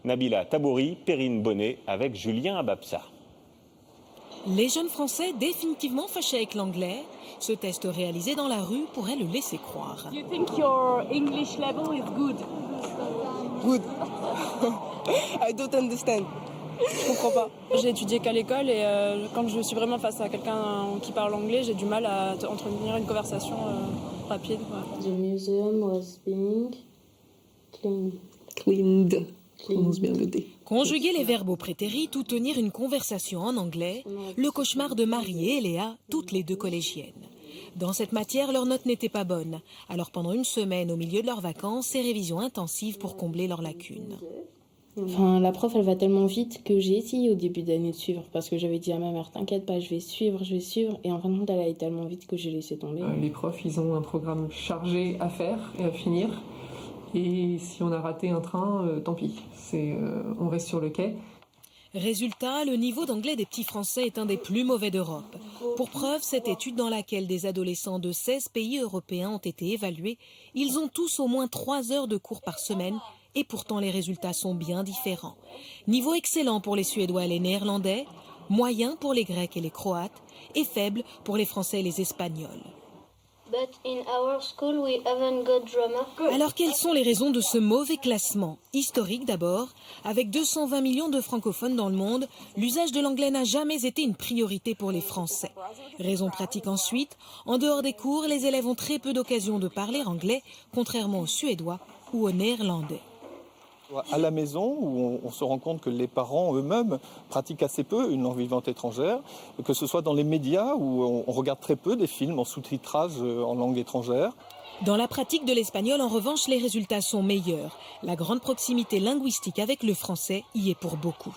Nabila Tabouri, Perrine Bonnet avec Julien Ababsa. Les jeunes Français définitivement fâchés avec l'anglais. Ce test réalisé dans la rue pourrait le laisser croire. You think your English level is good? Good. I don't understand. Je comprends pas. J'ai étudié qu'à l'école et quand je suis vraiment face à quelqu'un qui parle anglais, j'ai du mal à entretenir une conversation rapide. The museum was being Cleaned. Prononce bien le D. Conjuguer les verbes au prétérit ou tenir une conversation en anglais, le cauchemar de Marie et Léa, toutes les deux collégiennes. Dans cette matière, leurs notes n'étaient pas bonnes. Alors pendant une semaine, au milieu de leurs vacances, ces révisions intensives pour combler leurs lacunes. Enfin, la prof, elle va tellement vite que j'ai essayé au début d'année de suivre parce que j'avais dit à ma mère, t'inquiète pas, je vais suivre. Et en fin de compte, elle allait tellement vite que j'ai laissé tomber. Les profs, ils ont un programme chargé à faire et à finir. Et si on a raté un train, tant pis, on reste sur le quai. Résultat, le niveau d'anglais des petits Français est un des plus mauvais d'Europe. Pour preuve, cette étude dans laquelle des adolescents de 16 pays européens ont été évalués, ils ont tous au moins 3 heures de cours par semaine et pourtant les résultats sont bien différents. Niveau excellent pour les Suédois et les Néerlandais, moyen pour les Grecs et les Croates et faible pour les Français et les Espagnols. But in our school we haven't got drama. Alors quelles sont les raisons de ce mauvais classement? Historique d'abord, avec 220 millions de francophones dans le monde, l'usage de l'anglais n'a jamais été une priorité pour les Français. Raison pratique ensuite, en dehors des cours, les élèves ont très peu d'occasions de parler anglais, contrairement aux Suédois ou aux Néerlandais. À la maison, où on se rend compte que les parents eux-mêmes pratiquent assez peu une langue vivante étrangère, que ce soit dans les médias, où on regarde très peu des films en sous-titrage en langue étrangère. Dans la pratique de l'espagnol, en revanche, les résultats sont meilleurs. La grande proximité linguistique avec le français y est pour beaucoup.